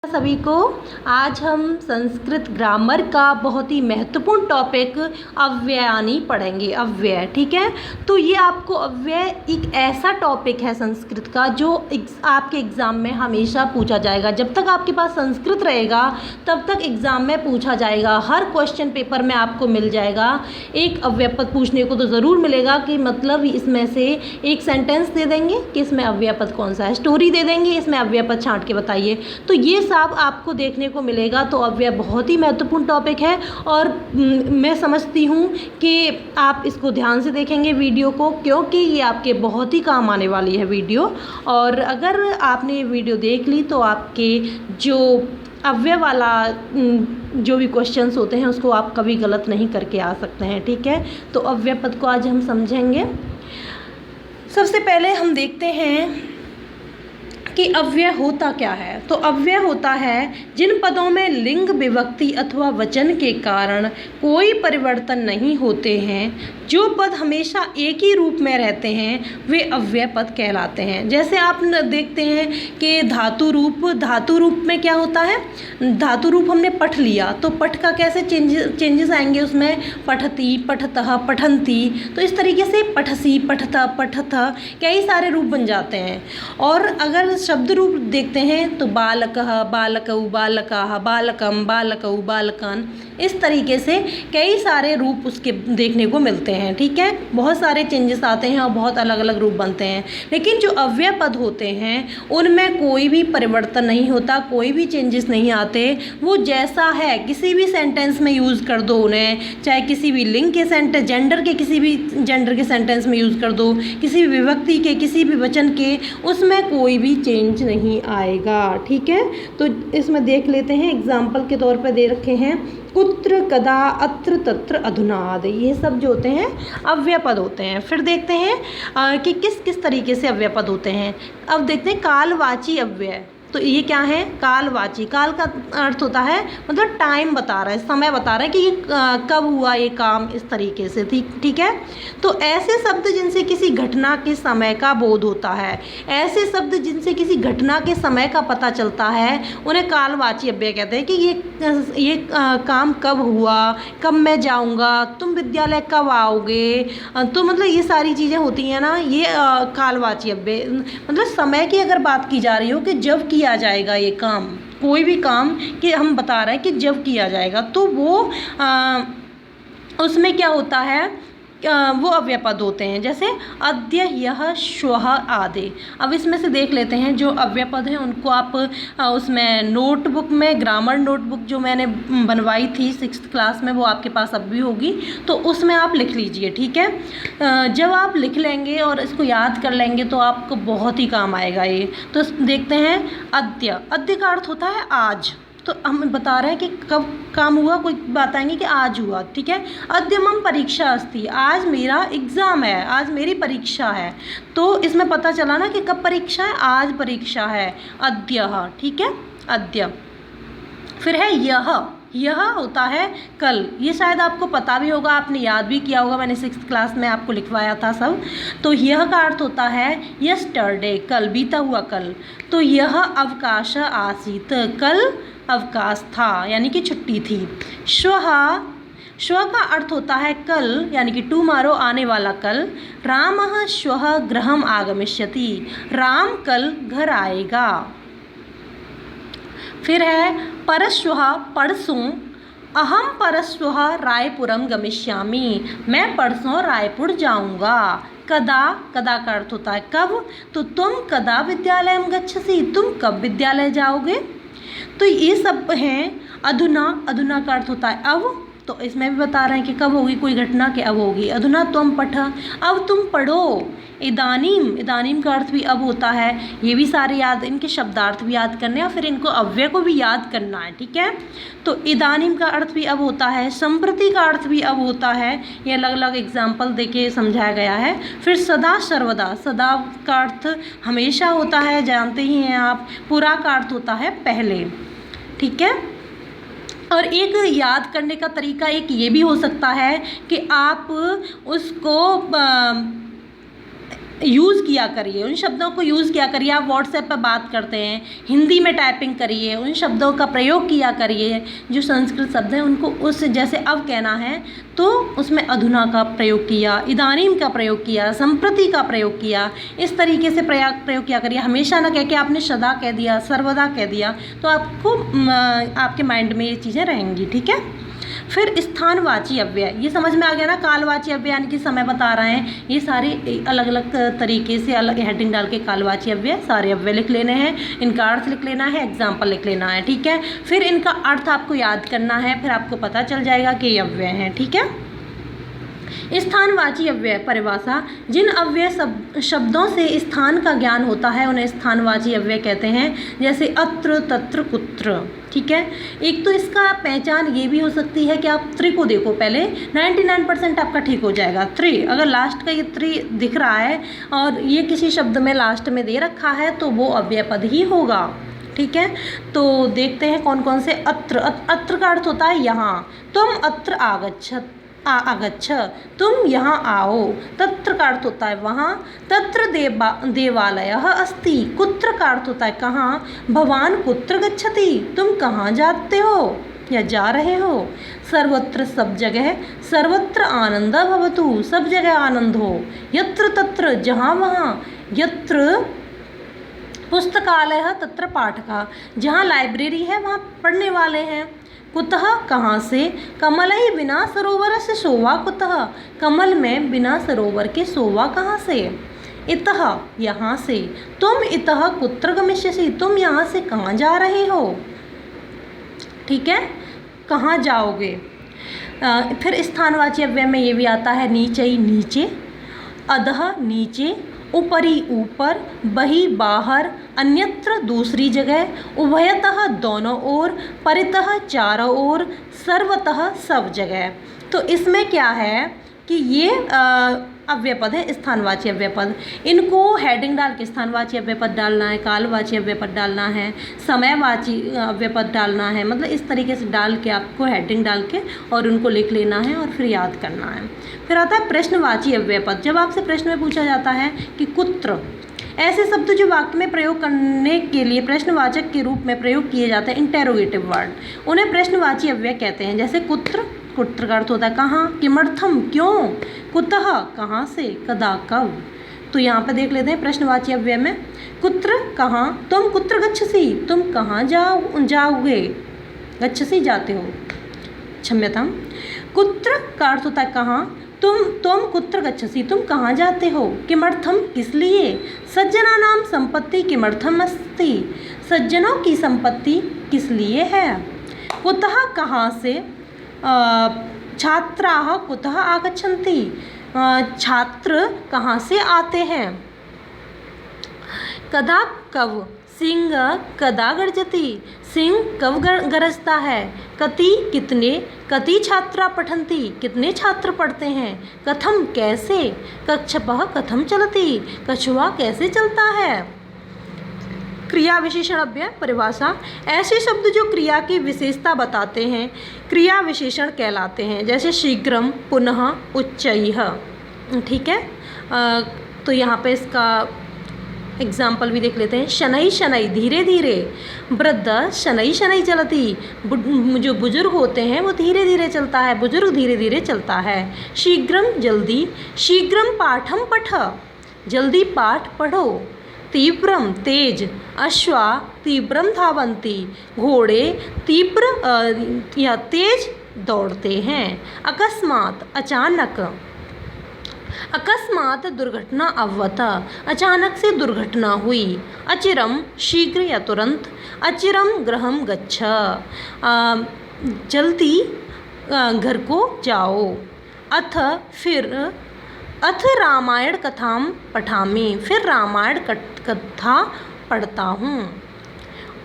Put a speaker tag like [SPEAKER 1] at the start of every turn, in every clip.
[SPEAKER 1] सभी को। आज हम संस्कृत ग्रामर का बहुत ही महत्वपूर्ण टॉपिक अव्ययानी पढ़ेंगे। अव्यय, ठीक है। तो ये आपको अव्यय एक ऐसा टॉपिक है संस्कृत का जो आपके एग्ज़ाम में हमेशा पूछा जाएगा। जब तक आपके पास संस्कृत रहेगा तब तक एग्ज़ाम में पूछा जाएगा। हर क्वेश्चन पेपर में आपको मिल जाएगा। एक अव्यय पद पूछने को तो ज़रूर मिलेगा कि मतलब इसमें से एक सेंटेंस दे देंगे कि इसमें अव्यय पद कौन सा है, स्टोरी दे देंगे इसमें अव्यय पद छांट के बताइए। तो ये सब आपको देखने को मिलेगा। तो अव्यय बहुत ही महत्वपूर्ण टॉपिक है और मैं समझती हूँ कि आप इसको ध्यान से देखेंगे वीडियो को, क्योंकि ये आपके बहुत ही काम आने वाली है वीडियो। और अगर आपने ये वीडियो देख ली तो आपके जो अव्यय वाला जो भी क्वेश्चंस होते हैं उसको आप कभी गलत नहीं करके आ सकते हैं, ठीक है। तो अव्यय पद को आज हम समझेंगे। सबसे पहले हम देखते हैं कि अव्यय होता क्या है। तो अव्यय होता है जिन पदों में लिंग, विभक्ति अथवा वचन के कारण कोई परिवर्तन नहीं होते हैं, जो पद हमेशा एक ही रूप में रहते हैं, वे अव्यय पद कहलाते हैं। जैसे आप देखते हैं कि धातु रूप में क्या होता है, धातु रूप हमने पठ लिया तो पठ का कैसे चेंजेस आएंगे उसमें, पठती, पठतः, पठन्ति। तो इस तरीके से पठसी, पठता, पठथ कई सारे रूप बन जाते हैं। और अगर शब्द रूप देखते हैं तो बालकः, बालकौ, बालकाः, बालकं, बालकौ, बालकान्, इस तरीके से कई सारे रूप उसके देखने को मिलते हैं, ठीक है। बहुत सारे चेंजेस आते हैं और बहुत अलग अलग रूप बनते हैं। लेकिन जो अव्यय पद होते हैं उनमें कोई भी परिवर्तन नहीं होता, कोई भी चेंजेस नहीं आते। वो जैसा है किसी भी सेंटेंस में यूज़ कर दो उन्हें, चाहे किसी भी लिंग के सेंटेंस, किसी भी जेंडर के सेंटेंस में यूज़ कर दो, किसी भी विभक्ति के, किसी भी वचन के, उसमें कोई भी चेंज नहीं आएगा, ठीक है। तो इसमें देख लेते हैं, एग्जाम्पल के तौर पर दे रखे हैं कुत्र, कदा, अत्र, तत्र, अधुना आदि। ये सब जो होते हैं अव्यय पद होते हैं। फिर देखते हैं कि किस किस तरीके से अव्यय पद होते हैं। अब देखते हैं कालवाची अव्यय। तो ये क्या है, कालवाची। काल का अर्थ होता है मतलब टाइम बता रहा है, समय बता रहा है कि ये कब हुआ ये काम, इस तरीके से, ठीक है। तो ऐसे शब्द जिनसे किसी घटना के समय का बोध होता है, ऐसे शब्द जिनसे किसी घटना के समय का पता चलता है, उन्हें कालवाची अव्यय कहते हैं। कि ये काम कब हुआ, कब मैं जाऊँगा, तुम विद्यालय कब आओगे, तो मतलब ये सारी चीज़ें होती हैं ना, ये कालवाची अव्यय मतलब समय की अगर बात की जा रही हो कि जब किया जाएगा ये काम, कोई भी काम कि हम बता रहे हैं कि जब किया जाएगा, तो वो उसमें क्या होता है, वो अव्यय पद होते हैं। जैसे अद्य, यह, श्वः आदि। अब इसमें से देख लेते हैं जो अव्यय पद हैं उनको आप उसमें नोटबुक में, ग्रामर नोटबुक जो मैंने बनवाई थी 6th क्लास में, वो आपके पास अब भी होगी, तो उसमें आप लिख लीजिए, ठीक है। जब आप लिख लेंगे और इसको याद कर लेंगे तो आपको बहुत ही काम आएगा ये। तो देखते हैं अद्य। अद्य का अर्थ होता है आज। तो हम बता रहे हैं कि कब काम हुआ, कोई बताएंगे कि आज हुआ, ठीक है। अद्य मम परीक्षा अस्ति, आज मेरा एग्ज़ाम है, आज मेरी परीक्षा है। तो इसमें पता चला ना कि कब परीक्षा है, आज परीक्षा है, अद्यः, ठीक है, अद्य। फिर है यह होता है कल। ये शायद आपको पता भी होगा, आपने याद भी किया होगा, मैंने 6th क्लास में आपको लिखवाया था सब। तो यह का अर्थ होता है यस्टरडे, कल, बीता हुआ कल। तो यह अवकाश आसीत, कल अवकाश था यानी कि छुट्टी थी। श्वः का अर्थ होता है कल यानी कि टुमारो, आने वाला कल। रामः श्वः गृहम् आगमिष्यति, राम कल घर आएगा। फिर है परश्वः, परसों। अहम परश्वः रायपुरम गमिष्यामि, मैं परसों रायपुर जाऊंगा। कदा का अर्थ होता है कब। तो तुम कदा विद्यालयम गच्छसि, तुम कब विद्यालय जाओगे। तो ये सब हैं। अधुना का अर्थ होता है अब। तो इसमें भी बता रहे हैं कि कब होगी कोई घटना, कि अब होगी। अधुना त्वं पठ, अब तुम पढ़ो। इदानीम का अर्थ भी अब होता है। ये भी सारे याद, इनके शब्दार्थ भी याद करने हैं और फिर इनको अव्यय को भी याद करना है, ठीक है। तो इदानीम का अर्थ भी अब होता है, संप्रति का अर्थ भी अब होता है। ये अलग अलग एग्जाम्पल देके समझाया गया है। फिर सदा सर्वदा, सदा का अर्थ हमेशा होता है, जानते ही हैं आप। पुरा का अर्थ होता है पहले, ठीक है। और एक याद करने का तरीका एक ये भी हो सकता है कि आप उसको यूज़ किया करिए, उन शब्दों को यूज़ किया करिए। आप व्हाट्सएप पर बात करते हैं, हिंदी में टाइपिंग करिए, उन शब्दों का प्रयोग किया करिए जो संस्कृत शब्द हैं उनको उस जैसे अब कहना है तो उसमें अधुना का प्रयोग किया, इदानीम का प्रयोग किया, संप्रति का प्रयोग किया, इस तरीके से प्रयोग किया करिए। हमेशा ना कह के आपने सदा कह दिया, सर्वदा कह दिया तो आपको आपके माइंड में ये चीज़ें रहेंगी, ठीक है। फिर स्थानवाची अव्यय, ये समझ में आ गया ना। कालवाची अव्यय यानी कि समय बता रहे हैं, ये सारे अलग अलग तरीके से अलग हेडिंग डाल के कालवाची अव्यय सारे अव्यय लिख लेने हैं, इनका अर्थ लिख लेना है, एग्जाम्पल लिख लेना है, ठीक है। फिर इनका अर्थ आपको याद करना है, फिर आपको पता चल जाएगा कि ये अव्यय हैं, ठीक है। स्थानवाची अव्यय परिभाषा, जिन अव्यय शब्दों से स्थान का ज्ञान होता है उन्हें स्थानवाची अव्यय कहते हैं, जैसे अत्र, तत्र, कुत्र, ठीक है। एक तो इसका पहचान ये भी हो सकती है कि आप त्रि को देखो पहले, 99% आपका ठीक हो जाएगा। त्रि, अगर लास्ट का ये त्रि दिख रहा है और ये किसी शब्द में लास्ट में दे रखा है तो वो अव्यय पद ही होगा, ठीक है। तो देखते हैं कौन कौन से। अत्र, अत्र का अर्थ होता है यहाँ, तुम अत्र आगच्छ, तुम यहाँ आओ। तत्र का अर्थ होता है वहाँ, तत्र देवालयः अस्ति। कुत्र का अर्थ होता है कहाँ, भवान कुत्र गच्छति, तुम कहाँ जाते हो या जा रहे हो। सर्वत्र सब जगह, सर्वत्र आनंद भवतु, सब जगह आनंद हो। यत्र तत्र जहाँ वहाँ, यत्र पुस्तकालय तत्र पाठका, जहाँ लाइब्रेरी है वहाँ पढ़ने वाले हैं। कुतः कहाँ से, कमलई बिना सरोवर से शोभा कुतः, कमल में बिना सरोवर के शोभा कहाँ से। इतः यहाँ से, तुम इतः कुत्र गमिष्यसि, तुम यहाँ से कहाँ जा रहे हो, ठीक है, कहाँ जाओगे। फिर स्थानवाची अव्यय में ये भी आता है नीचई नीचे, अधः नीचे, ऊपरी ऊपर, बही बाहर, अन्यत्र दूसरी जगह, उभयतः दोनों ओर, परितः चारों ओर, सर्वतः सब जगह। तो इसमें क्या है कि ये अव्यय पद है, स्थानवाची अव्यय पद। इनको हेडिंग डाल के स्थानवाची अव्यय पद डालना है, कालवाची अव्यय पद डालना है, समयवाची अव्यय पद डालना है, मतलब इस तरीके से डाल के आपको हेडिंग डाल के और उनको लिख लेना है और फिर याद करना है। फिर आता है प्रश्नवाची अव्यय पद। जब आपसे प्रश्न में पूछा जाता है कि कुत्र, ऐसे शब्द जो वाक्य में प्रयोग करने के लिए प्रश्नवाचक के रूप में प्रयोग किए जाते हैं, इंटेरोगेटिव वर्ड, उन्हें प्रश्नवाची अव्यय कहते हैं। जैसे कुत्र, कुत्र का अर्थ होता है कहाँ, किमर्थम क्यों, कुतः कहाँ से, कदा कब। तो यहाँ पे देख लेते हैं प्रश्नवाची अव्यय में, कुत्र कहाँ, तुम कुत्र गच्छसि, तुम कहाँ जाओगे, गच्छसि जाते हो, क्षम्यताम। कुत्र का अर्थ होता है कहाँ, तुम कुत्र गच्छसि, तुम कहाँ जाते हो। किमर्थम किस लिए, सज्जनानां संपत्ति किमर्थम अस्ति, सज्जनों की संपत्ति किस लिए है। कुतः कहाँ से, छात्राः कुतः आगच्छन्ति, छात्र कहाँ से आते हैं। कदा कब, सिंह कदा गर्जति, सिंह कब गरजता है। कति कितने, कति छात्रा पठन्ति, कितने छात्र पढ़ते हैं। कथम कैसे, कच्छपः कथम चलति, कछुआ कैसे चलता है। क्रिया विशेषण अव्यय परिभाषा, ऐसे शब्द जो क्रिया की विशेषता बताते हैं क्रिया विशेषण कहलाते हैं। जैसे शीघ्रम, पुनः, उच्चैः, ठीक है। तो यहाँ पे इसका एग्जाम्पल भी देख लेते हैं। शनै शनै, धीरे धीरे। वृद्ध शनै शनै चलति, जो बुजुर्ग होते हैं वो धीरे धीरे चलता है, बुजुर्ग धीरे धीरे चलता है। शीघ्रम जल्दी, शीघ्रम पाठम पठ, जल्दी पाठ पढ़ो। तीव्रम तेज, अश्वा तीव्रम धावन्ति, घोड़े तीव्र या तेज दौड़ते हैं। अकस्मात अचानक, अकस्मात दुर्घटना अववत, अचानक से दुर्घटना हुई। अचिरम शीघ्र या तुरंत, अचिरम गृहम गच्छ, जल्दी घर को जाओ। अथ फिर, अथ रामायण कथां पठामि, फिर रामायण कथा पढ़ता हूँ।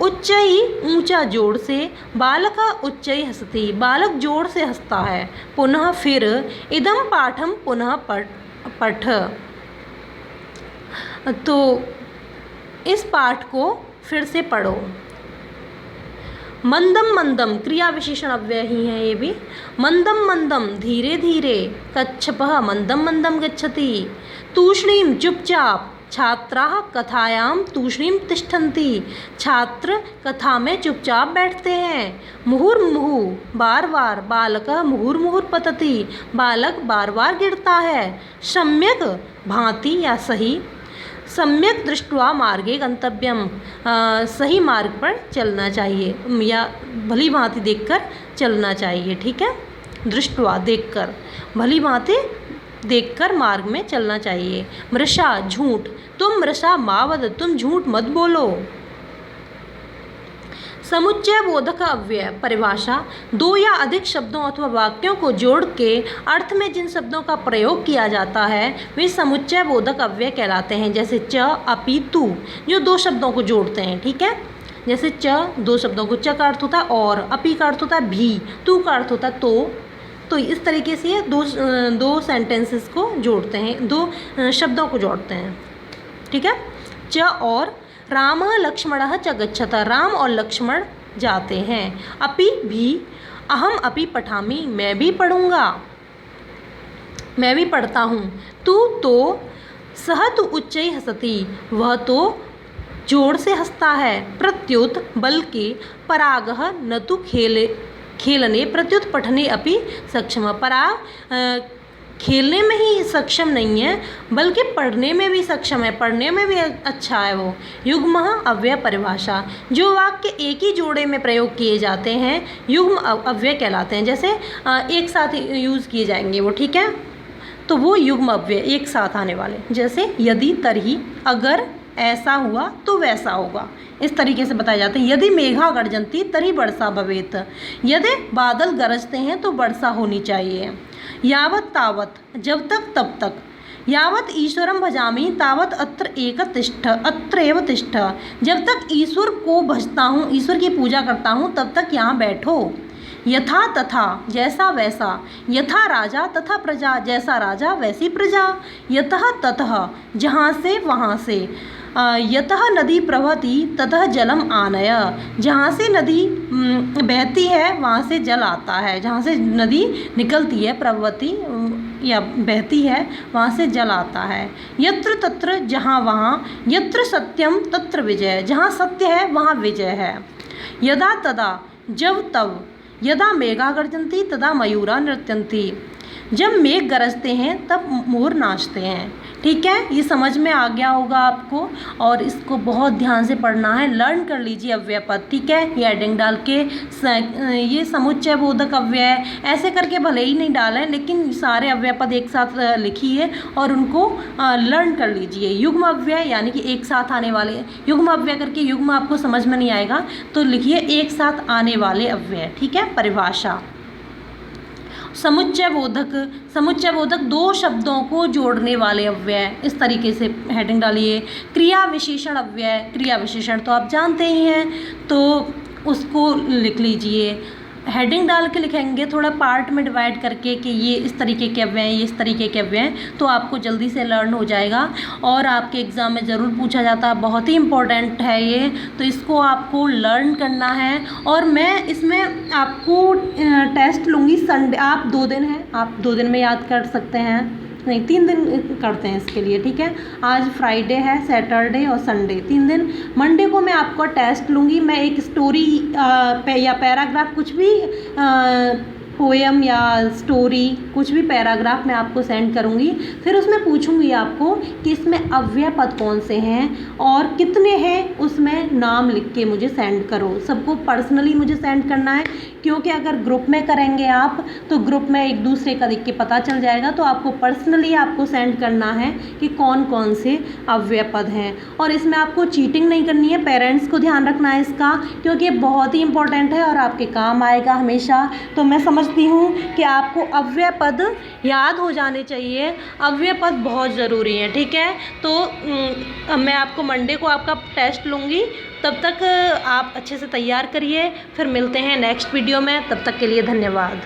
[SPEAKER 1] उच्चई ऊंचा जोर से, बालका उच्चई हंसती, बालक जोर से हंसता है। पुनः फिर, इदम पाठम पुनः पठ, तो इस पाठ को फिर से पढ़ो। मंदम मंदम क्रिया विशेषण अव्यय ही है ये भी। मंदम मंदम धीरे धीरे, कच्छपः मंदम मंदम गच्छति, तूष्णीम चुपचाप, छात्राः कथायां तूष्णीम तिष्ठन्ति, छात्र कथा में चुपचाप बैठते हैं। मुहुर्मुहुः बार बार, बालकः मुहुर्मुहुः पतति, बालक बार बार गिरता है। सम्यक भांति या सही, सम्यक दृष्ट्वा मार्गे गंतव्यम, सही मार्ग पर चलना चाहिए या भली भांति देखकर चलना चाहिए, ठीक है। दृष्ट्वा देखकर, भली भांति देखकर मार्ग में चलना चाहिए। मृषा झूठ, तुम मृषा मा वद, तुम झूठ मत बोलो। समुच्चय बोधक अव्यय परिभाषा, दो या अधिक शब्दों अथवा वाक्यों को जोड़ के अर्थ में जिन शब्दों का प्रयोग किया जाता है वे समुच्चय बोधक अव्यय कहलाते हैं। जैसे च, अपि, तु, जो दो शब्दों को जोड़ते हैं, ठीक है। जैसे च दो शब्दों को, च का अर्थ होता है और, अपि का अर्थ होता है भी, तु का अर्थ होता है तो इस तरीके से ये दो सेंटेंसेस को जोड़ते हैं, दो शब्दों को जोड़ते हैं, ठीक है। च और, रामः लक्ष्मणः च गच्छतः, राम और लक्ष्मण जाते हैं। अपि भी, अहम अपि पठामि, मैं भी पढ़ूँगा, मैं भी पढ़ता हूँ। तू तो, सह तु उच्चैः हसति, वह तो जोर से हंसता है। प्रत्युत, बल्कि, परागः न तु खेलने, प्रत्युत पठने अपि सक्षम, पराग खेलने में ही सक्षम नहीं है बल्कि पढ़ने में भी सक्षम है, पढ़ने में भी अच्छा है वो। युग्म अव्यय परिभाषा, जो वाक्य एक ही जोड़े में प्रयोग किए जाते हैं युग्म अव्यय कहलाते हैं। जैसे एक साथ यूज़ किए जाएंगे वो, ठीक है, तो वो युग्म अव्यय एक साथ आने वाले। जैसे यदि, तरही, अगर ऐसा हुआ तो वैसा होगा, इस तरीके से बताए जाते हैं। यदि मेघा गर्जन्ति तर्हि वर्षा भवेत्, यदि बादल गरजते हैं तो वर्षा होनी चाहिए। यावत् तावत्, जब तक तब तक। यावत् ईश्वरं भजामि तावत् अत्र एक तिष्ठ, अत्र एव तिष्ठ, जब तक ईश्वर को भजता हूँ, ईश्वर की पूजा करता हूँ, तब तक यहाँ बैठो। यथा तथा, जैसा वैसा। यथा राजा तथा प्रजा, जैसा राजा वैसी प्रजा। यतः ततः, जहाँ से वहाँ से। यतः नदी प्रवहति ततः जलम आनय, जहाँ से नदी बहती है वहाँ से जल आता है, जहाँ से नदी निकलती है, प्रवहति या बहती है वहाँ से जल आता है। यत्र तत्र, जहाँ वहाँ। यत्र सत्यम तत्र विजय, जहाँ सत्य है वहाँ विजय है। यदा तदा, जब तब। यदा मेघा गर्जन्ति तदा मयूरा नृत्यन्ति, जब मेघ गरजते हैं तब मोर नाचते हैं, ठीक है। ये समझ में आ गया होगा आपको और इसको बहुत ध्यान से पढ़ना है, लर्न कर लीजिए अव्यय पद, ठीक है। ये हेडिंग डाल के ये समुच्चय बोधक अव्यय ऐसे करके भले ही नहीं डालें, लेकिन सारे अव्यय पद एक साथ लिखिए और उनको लर्न कर लीजिए। युग्म अव्यय यानी कि एक साथ आने वाले, युग्म अव्यय करके युग्म आपको समझ में नहीं आएगा तो लिखिए एक साथ आने वाले अव्यय, ठीक है। परिभाषा, समुच्चय बोधक, समुच्चय बोधक दो शब्दों को जोड़ने वाले अव्यय, इस तरीके से हेडिंग डालिए। क्रिया विशेषण अव्यय, क्रिया विशेषण तो आप जानते ही हैं तो उसको लिख लीजिए। हेडिंग डाल के लिखेंगे थोड़ा पार्ट में डिवाइड करके कि ये इस तरीके के अव्यय हैं, ये इस तरीके के अव्यय हैं, तो आपको जल्दी से लर्न हो जाएगा और आपके एग्ज़ाम में ज़रूर पूछा जाता है। बहुत ही इम्पोर्टेंट है ये, तो इसको आपको लर्न करना है। और मैं इसमें आपको टेस्ट लूँगी संडे, आप 2 दिन हैं, आप 2 दिन में याद कर सकते हैं, नहीं 3 दिन करते हैं इसके लिए, ठीक है। आज फ्राइडे है, सैटरडे और संडे 3 दिन। मंडे को मैं आपको टेस्ट लूँगी, मैं एक स्टोरी या पैराग्राफ कुछ भी पोएम या स्टोरी कुछ भी पैराग्राफ मैं आपको सेंड करूँगी, फिर उसमें पूछूँगी आपको कि इसमें अव्यय पद कौन से हैं और कितने हैं, उसमें नाम लिख के मुझे सेंड करो। सबको पर्सनली मुझे सेंड करना है, क्योंकि अगर ग्रुप में करेंगे आप तो ग्रुप में एक दूसरे का देख के पता चल जाएगा, तो आपको पर्सनली आपको सेंड करना है कि कौन कौन से अव्यय पद हैं। और इसमें आपको चीटिंग नहीं करनी है, पेरेंट्स को ध्यान रखना है इसका, क्योंकि ये बहुत ही इंपॉर्टेंट है और आपके काम आएगा हमेशा। तो मैं समझती हूँ कि आपको अव्यय पद याद हो जाने चाहिए, अव्यय पद बहुत ज़रूरी है, ठीक है। तो मैं आपको मंडे को आपका टेस्ट लूँगी, तब तक आप अच्छे से तैयार करिए, फिर मिलते हैं नेक्स्ट वीडियो में, तब तक के लिए धन्यवाद।